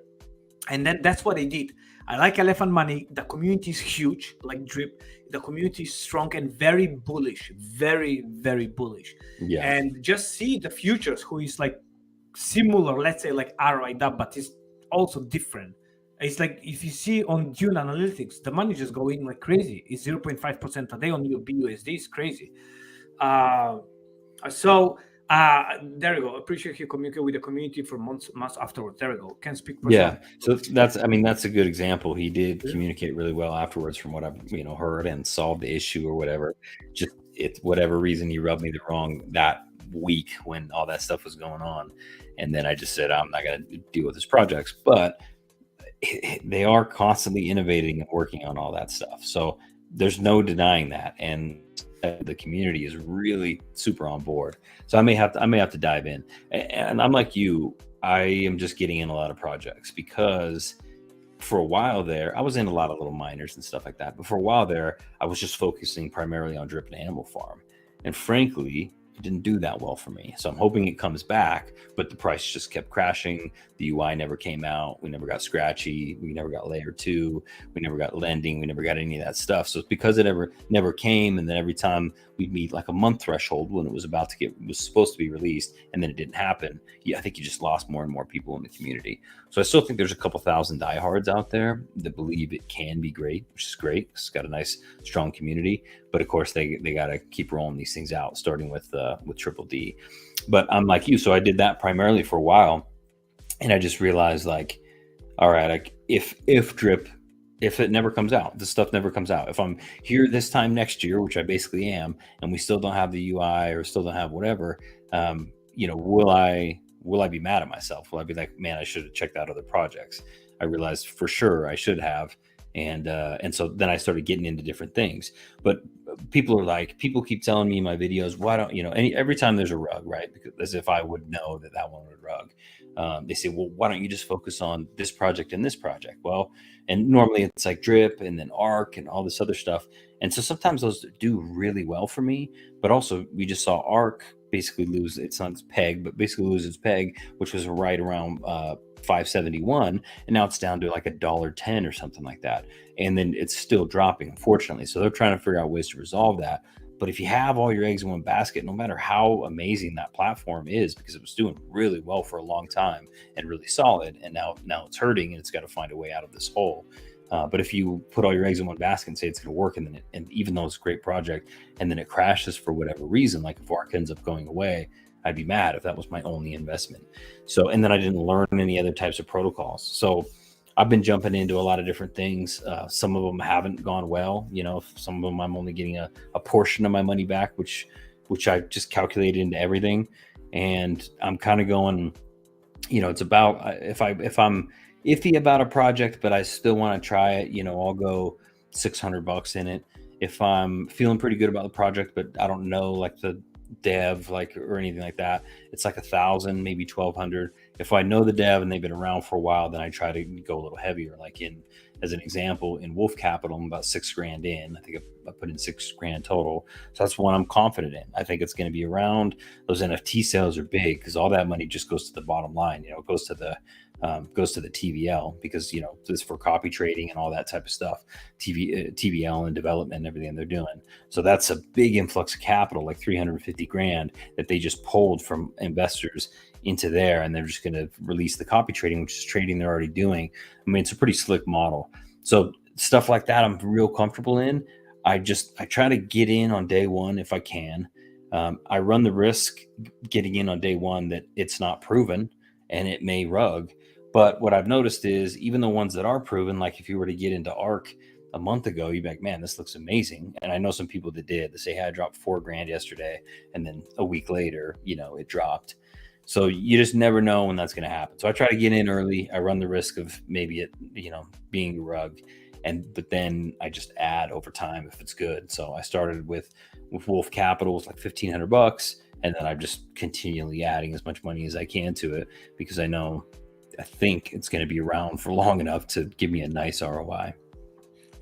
And then that's what I did. I like elephant money. The community is huge, like drip. The community is strong and very bullish, very, very bullish. Yeah. And just see the futures, who is like similar, let's say like ROI Dapp, but it's also different. It's like if you see on Dune Analytics, the money just going like crazy. It's 0.5% a day on your BUSD. It's crazy. So there you go. Appreciate you communicate with the community for months afterwards. There we go. Can speak for Yeah. So that's a good example. He did communicate really well afterwards, from what I've heard, and solved the issue or whatever. Just it's whatever reason he rubbed me the wrong that week when all that stuff was going on, and then I just said I'm not going to deal with his projects. But they are constantly innovating and working on all that stuff. So there's no denying that, and the community is really super on board. So I may have to dive in. And I'm like you, I am just getting in a lot of projects because for a while there, I was in a lot of little miners and stuff like that. But for a while there, I was just focusing primarily on Drip and Animal Farm. And frankly, it didn't do that well for me. So I'm hoping it comes back, but the price just kept crashing. The UI never came out. We never got Scratchy. We never got Layer 2. We never got lending. We never got any of that stuff. So it's because it never came. And then every time we'd meet like a month threshold when it was supposed to be released, and then it didn't happen. Yeah, I think you just lost more and more people in the community. So I still think there's a couple thousand diehards out there that believe it can be great, which is great. It's got a nice, strong community. But of course, they got to keep rolling these things out, starting with Triple D. But I'm like you, so I did that primarily for a while, and I just realized, like, all right, if Drip, if it never comes out, this stuff never comes out. If I'm here this time next year, which I basically am, and we still don't have the UI or still don't have whatever, will I be mad at myself? Will I be like, man, I should have checked out other projects? I realized for sure I should have. And so then I started getting into different things. But people keep telling me in my videos, why don't every time there's a rug, right? Because as if I would know that one would rug. They say, well, why don't you just focus on this project and this project? Well, and normally it's like Drip and then Arc and all this other stuff. And so sometimes those do really well for me, but also we just saw Arc basically lose its peg, but basically lose its peg, which was right around 571, and now it's down to like $1.10 or something like that, and then it's still dropping, unfortunately. So they're trying to figure out ways to resolve that. But if you have all your eggs in one basket, no matter how amazing that platform is, because it was doing really well for a long time and really solid, and now it's hurting and it's got to find a way out of this hole. But if you put all your eggs in one basket and say it's going to work, and even though it's a great project, and then it crashes for whatever reason, like if Arc ends up going away, I'd be mad if that was my only investment. So, and then I didn't learn any other types of protocols. So I've been jumping into a lot of different things. Some of them haven't gone well. Some of them I'm only getting a portion of my money back, which I just calculated into everything. And I'm kind of going, it's about, if I'm iffy about a project, but I still want to try it, I'll go $600 in it. If I'm feeling pretty good about the project, but I don't know, like the dev, or anything like that, it's like 1,000, maybe 1,200. If I know the dev and they've been around for a while, then I try to go a little heavier. Like as an example, in Wolf Capital, I'm about $6,000 in. I think I put in $6,000 total. So that's one I'm confident in. I think it's going to be around. Those NFT sales are big because all that money just goes to the bottom line. It goes to the TVL, because it's for copy trading and all that type of stuff, TVL and development and everything they're doing. So that's a big influx of capital, like $350,000 that they just pulled from investors into there, and they're just going to release the copy trading, which is trading they're already doing. I mean, it's a pretty slick model. So stuff like that I'm real comfortable in. I try to get in on day one if I can. I run the risk getting in on day one that it's not proven and it may rug. But what I've noticed is even the ones that are proven, like if you were to get into Arc, a month ago, you'd be like, man, this looks amazing. And I know some people that did. They say, hey, I dropped $4,000 yesterday, and then a week later, it dropped. So you just never know when that's going to happen. So I try to get in early. I run the risk of maybe it, being rugged, but then I just add over time if it's good. So I started with Wolf Capital, was like $1,500, and then I'm just continually adding as much money as I can to it because I think it's going to be around for long enough to give me a nice ROI.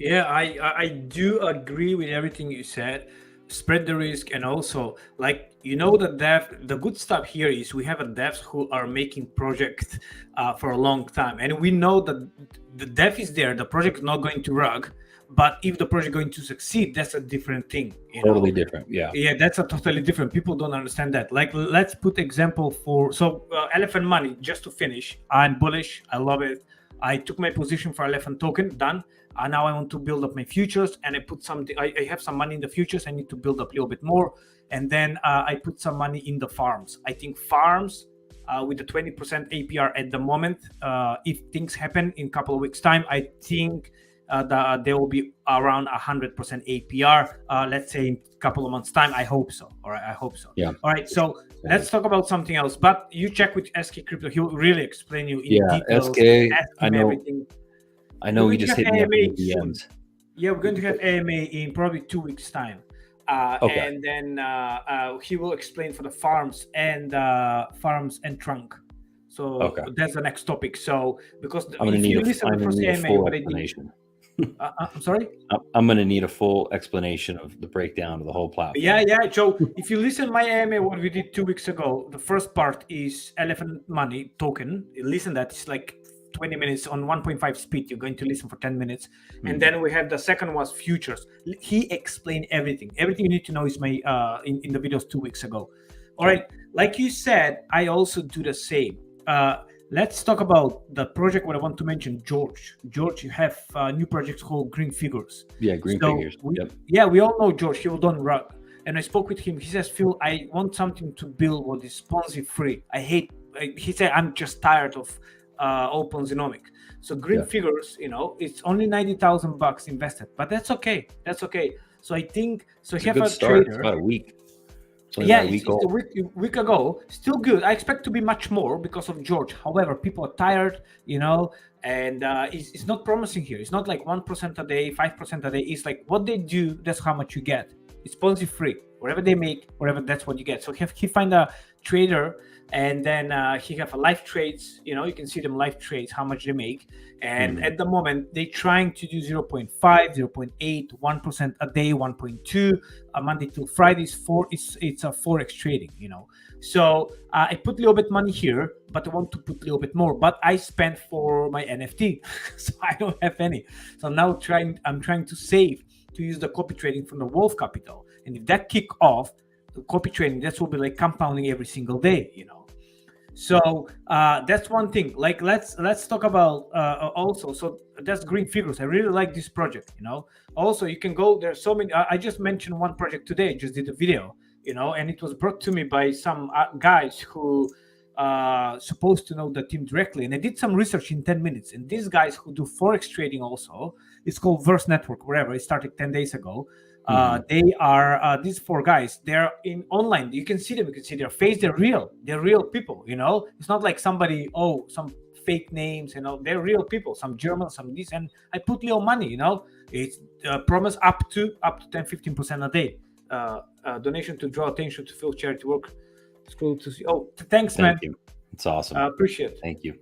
Yeah, I do agree with everything you said. Spread the risk, and also the good stuff here is we have a devs who are making projects for a long time, and we know that the dev is there, the project is not going to rug, but if the project is going to succeed, that's a different thing. Totally different. Yeah, that's a totally different. People don't understand that. Like, let's put example for Elephant Money. Just to finish, I'm bullish. I love it. I took my position for Elephant token, done. Now I want to build up my futures, and I put something. I have some money in the futures. I need to build up a little bit more, and then I put some money in the farms. I think farms with the 20% APR at the moment, if things happen in a couple of weeks' time, I think that there will be around 100% APR. Let's say in a couple of months' time. I hope so. All right, I hope so. Yeah. All right. So let's talk about something else. But you check with SK Crypto. He will really explain you in details. SK, I know. Everything. I know he just hit me up in the DMs. Yeah, we're going to have AMA in probably 2 weeks' time. Okay. And then he will explain for the farms and trunk. So that's the next topic. So because I'm going to need a full explanation. I'm sorry? I'm going to need a full explanation of the breakdown of the whole platform. Yeah. So if you listen to my AMA, what we did 2 weeks ago, the first part is Elephant Money token. Listen, that's like 20 minutes on 1.5 speed. You're going to listen for 10 minutes. And then we have the second was futures. He explained everything. Everything you need to know is my in the videos 2 weeks ago. All right. Like you said, I also do the same. Let's talk about the project what I want to mention, George. George, you have a new project called Green Figures. Yeah, Green Figures. Yeah, we all know George. He will don't rug. And I spoke with him. He says, Phil, I want something to build what is Ponzi free. He said, I'm just tired of all Ponzinomic. So Green Figures, it's only $90,000 invested, but that's okay. So I think so. It's a good start. It's about a week. It's a week ago. Still good. I expect to be much more because of George. However, people are tired, and it's not promising here. It's not like 1% a day, 5% a day. It's like what they do, that's how much you get. It's Ponzi free. Whatever they make, that's what you get. So he find a trader, and then he have a live trades. You can see them live trades, how much they make. And at the moment, they trying to do 0.5, 0.8, 1% a day, 1.2, Monday to Friday is 4. It's a forex trading, So I put a little bit money here, but I want to put a little bit more. But I spent for my NFT, so I don't have any. So now I'm trying to save to use the copy trading from the Wolf Capital. And if that kick off, the copy trading, that will be like compounding every single day, So that's one thing. Like let's talk about also. So that's Green Figures. I really like this project. Also you can go. There's so many. I just mentioned one project today. Just did a video. And it was brought to me by some guys who supposed to know the team directly. And I did some research in 10 minutes. And these guys who do forex trading also, it's called Verse Network. Wherever it started 10 days ago. They are these 4 guys. They're in online. You can see them. You can see their face. They're real. They're real people. It's not like somebody. Some fake names. They're real people. Some German, some this. And I put little money. It's promise up to 10-15% a day. Donation to draw attention to field charity work. It's cool to see. Thanks, man. Thank you. It's awesome. I appreciate it. Thank you.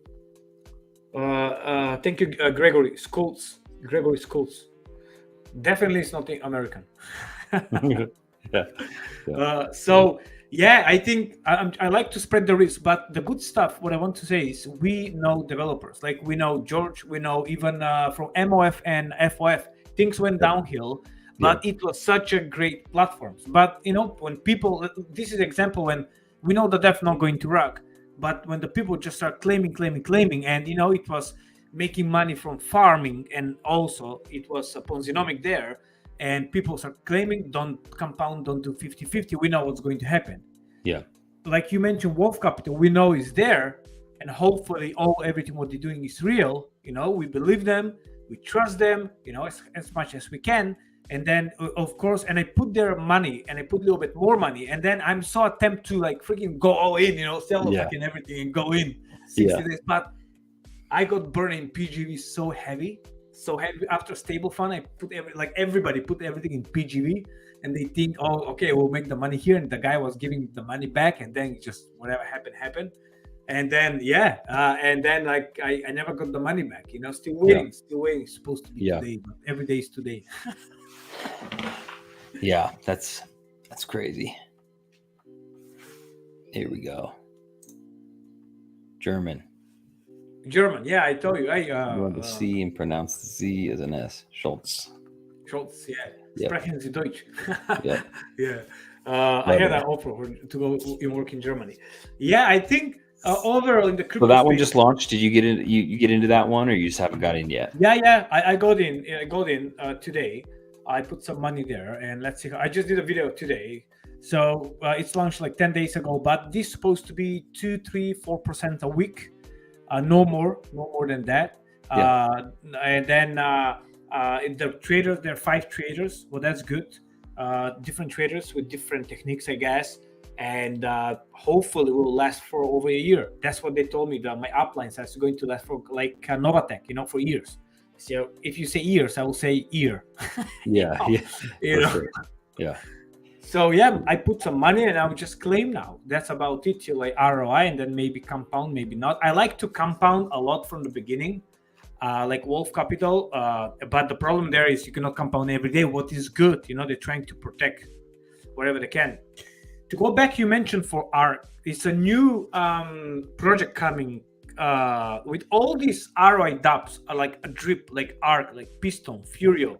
Thank you, Gregory Schultz. Definitely it's not American. I think I like to spread the risk, but the good stuff, what I want to say is we know developers, like we know George, we know even from MOF and FOF, things went downhill, but it was such a great platform. But when people, this is example when we know that that's not going to rock, but when the people just start claiming, and it was making money from farming, and also it was a Ponzinomic there, and people start claiming, don't compound, don't do 50-50, we know what's going to happen. Like you mentioned, Wolf Capital, we know is there, and hopefully everything what they're doing is real. We believe them, We trust them, as much as we can. And then of course, and I put their money, and I put a little bit more money, and then I'm so attempt to like freaking go all in, sell freaking everything and go in 60 days. But I got burned in PGV so heavy. After stable fund, I put everybody put everything in PGV, and they think, oh, okay, we'll make the money here, and the guy was giving the money back, and then just whatever happened. And then and then like I never got the money back, still waiting. It's supposed to be today, but every day is today. Yeah, that's crazy. Here we go. German. Yeah, I told you. You want the C and pronounce the Z as an S. Schultz, yeah. Sprechen Sie Deutsch. Yeah. Yeah. I had an offer to go and work in Germany. Yeah, I think overall in the crypto. So that one just launched. Did you get in? You get into that one, or you just haven't got in yet? Yeah. I got in. Today. I put some money there, and let's see. I just did a video today. So it's launched like 10 days ago, but this is supposed to be 2, 3, 4% a week. No more than that. And then the traders, there are 5 traders. Well, that's good. Different traders with different techniques, I guess. And hopefully will last for over a year. That's what they told me. That my upline is going to last for like Novatech, for years. So if you say years, I will say year. Yeah. Sure. Yeah. So I put some money and I will just claim now. That's about it. Till like ROI, and then maybe compound, maybe not. I like to compound a lot from the beginning, like Wolf Capital. But the problem there is you cannot compound every day. What is good, they're trying to protect wherever they can. To go back, you mentioned for ARC, it's a new project coming with all these ROI dApps, like a drip, like ARC, like Piston, Furio.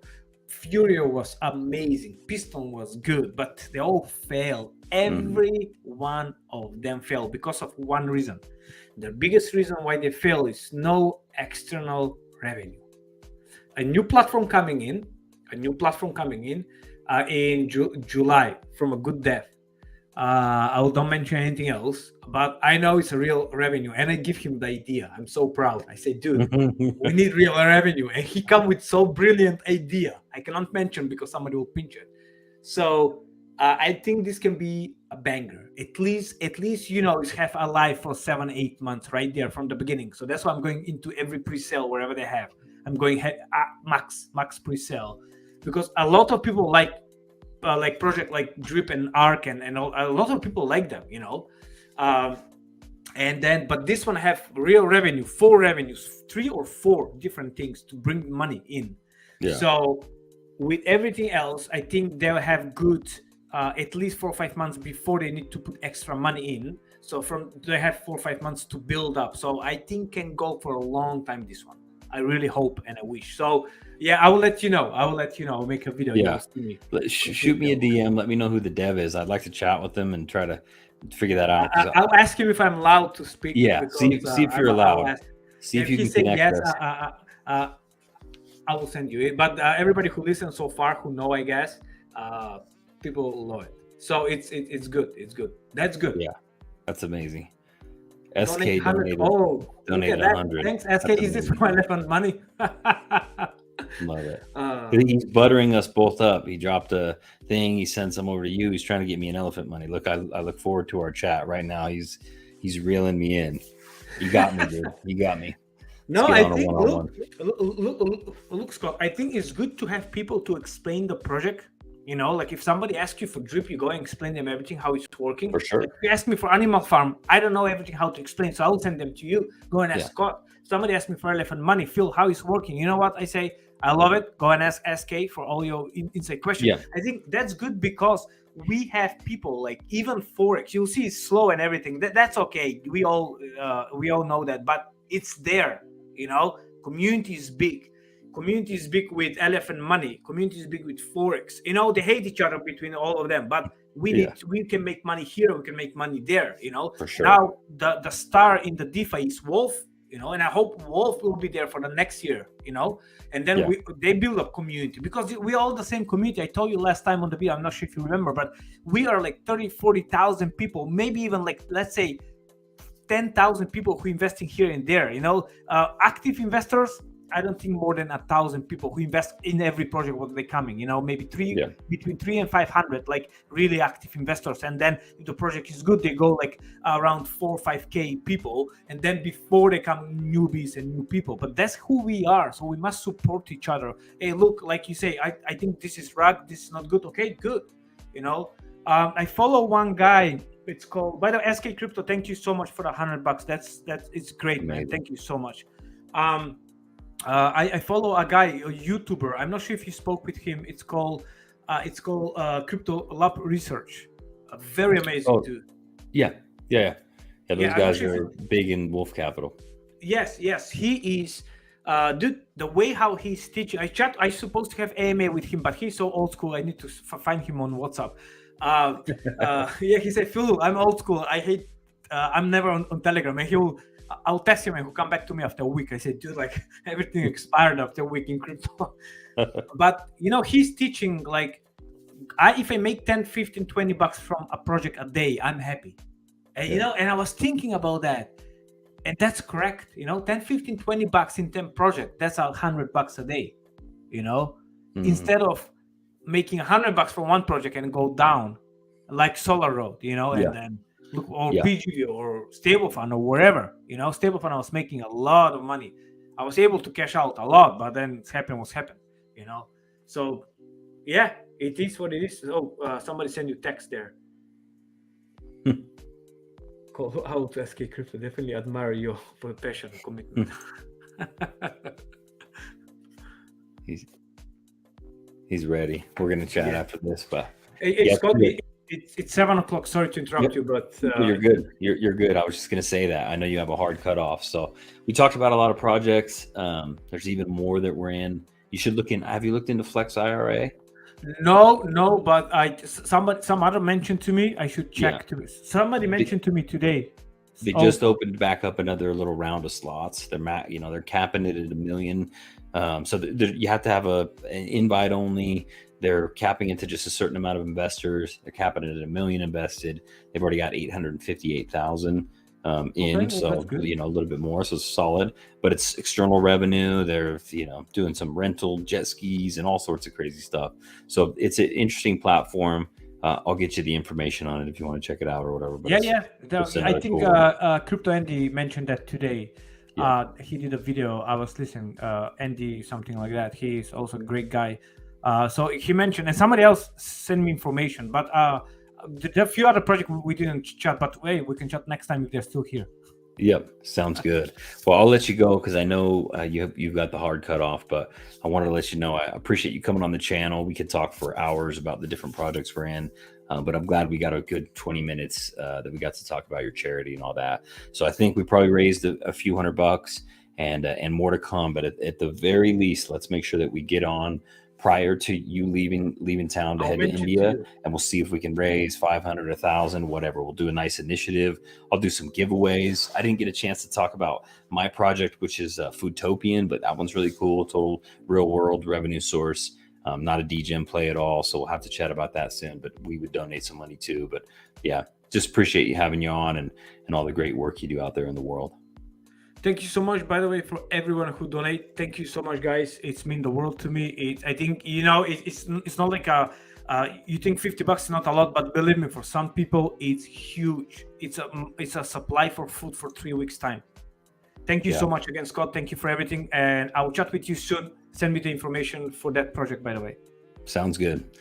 Furio was amazing. Piston was good, but they all failed. Every one of them failed because of one reason. The biggest reason why they fail is no external revenue. A new platform coming in July from a good dev. I don't mention anything else, but I know it's a real revenue, and I give him the idea. I'm so proud. I say, dude, we need real revenue, and he come with so brilliant idea. I cannot mention because somebody will pinch it. So I think this can be a banger. At least it's have a life for 7-8 months right there from the beginning. So that's why I'm going into every pre-sale wherever they have. I'm going max pre-sale, because a lot of people like project like Drip and Arc and a lot of people like them, and then but this one have real revenue, 4 revenues, 3 or 4 different things to bring money in. So with everything else, I think they'll have good at least 4 or 5 months before they need to put extra money in. So they have 4 or 5 months to build up. So I think can go for a long time, this one. I really hope and I wish. So I will let you know. I'll make a video. Shoot me a DM. Let me know who the dev is. I'd like to chat with them and try to figure that out. I'll ask him if I'm allowed to speak. Yeah, see if you're allowed. See if you can connect yes, us. I will send you it. But everybody who listens so far, who know, I guess, people love it. So it's good. It's good. That's good. Yeah, that's amazing. SK donated 100. Thanks, SK. Is this for my elephant money? Love it. He's buttering us both up. He dropped a thing. He sent some over to you. He's trying to get me an elephant money. Look, I look forward to our chat right now. He's reeling me in. You got me, dude. You got me. No, I think look, Scott. I think it's good to have people to explain the project. Like if somebody asks you for Drip, you go and explain them everything, how it's working. For sure. If you ask me for Animal Farm, I don't know everything how to explain, so I will send them to you. Go and ask Scott. Somebody asked me for Elephant Money, Phil, how it's working. You know what? I say, I love it. Go and ask SK for all your inside questions. Yeah. I think that's good because we have people like even Forex. You'll see it's slow and everything. That's okay. We all know that, but it's there. Community is big. Community is big with Elephant Money. Community is big with Forex. They hate each other between all of them, but we can make money here. We can make money there. For sure. Now the star in the DeFi is Wolf. And I hope Wolf will be there for the next year. And then they build up community because we all the same community. I told you last time on the video. I'm not sure if you remember, but we are like 30,000-40,000 people, maybe even like let's say 10,000 people who investing here and there. Active investors. I don't think more than 1,000 people who invest in every project when they're coming. Maybe between 3 and 500, like really active investors. And then if the project is good, they go like around 4 or 5K people. And then before they come newbies and new people. But that's who we are. So we must support each other. Hey, look, like you say, I think this is right. This is not good. Okay, good. I follow one guy. It's called, by the way, SK Crypto. Thank you so much for the $100. It's great, man. Thank you so much. I follow a guy, a YouTuber. I'm not sure if you spoke with him. It's called Crypto Lab Research. Very amazing dude. Yeah. Those guys are big in Wolf Capital. Yes, he is. Dude, the way how he's teaching, I supposed to have AMA with him, but he's so old school. I need to find him on WhatsApp. He said, Phil, I'm old school. I hate. I'm never on Telegram, and I'll text him and he'll come back to me after a week. I said, dude, like everything expired after a week in crypto. But he's teaching like, if I make 10, 15, 20 bucks from a project a day, I'm happy. And and I was thinking about that. And that's correct. 10, 15, 20 bucks in 10 projects, that's $100 a day. Instead of making $100 for one project and go down like Solar Road, and then or PG or StableFund or wherever, StableFund, I was making a lot of money. I was able to cash out a lot, but then what's happened, So yeah, it is what it is. Oh, somebody send you text there. Call how to SK Crypto. Definitely admire you for the passion and commitment. He's ready. We're gonna chat after this, but Scott, it's 7:00. Sorry to interrupt you, but you're good. You're good. I was just gonna say that. I know you have a hard cutoff. So we talked about a lot of projects. There's even more that we're in. You should look in. Have you looked into Flex IRA? No, but some other mentioned to me. I should check to this. Somebody mentioned to me today. They just opened back up another little round of slots. They're capping it at 1 million. So you have to have an invite only. They're capping it to just a certain amount of investors. They're capping it at 1 million invested. They've already got 858,000 in, so a little bit more. So it's solid, but it's external revenue. They're doing some rental jet skis and all sorts of crazy stuff. So it's an interesting platform. I'll get you the information on it if you want to check it out or whatever. But I think Crypto Andy mentioned that today. He did a video. I was listening. Andy, something like that. He's also a great guy. So he mentioned, and somebody else sent me information. But there are a few other projects we didn't chat. But hey, we can chat next time if they're still here. Yep, sounds good. Well, I'll let you go because I know you've got the hard cut off, but I wanted to let you know I appreciate you coming on the channel. We could talk for hours about the different projects we're in, but I'm glad we got a good 20 minutes that we got to talk about your charity and all that. So I think we probably raised a few $100 and more to come. But at the very least, let's make sure that we get on prior to you leaving town to head to India, and we'll see if we can raise 500, 1,000, whatever. We'll do a nice initiative. I'll do some giveaways. I didn't get a chance to talk about my project, which is Foodtopian, but that one's really cool. Total real world revenue source. Not a DGen play at all. So we'll have to chat about that soon, but we would donate some money too. But yeah, just appreciate you having you on and all the great work you do out there in the world. Thank you so much, by the way, for everyone who donate. Thank you so much, guys. It's mean the world to me. I think, it's not like you think $50 is not a lot, but believe me, for some people, it's huge. It's a supply for food for 3 weeks time. Thank you so much again, Scott. Thank you for everything. And I will chat with you soon. Send me the information for that project, by the way. Sounds good.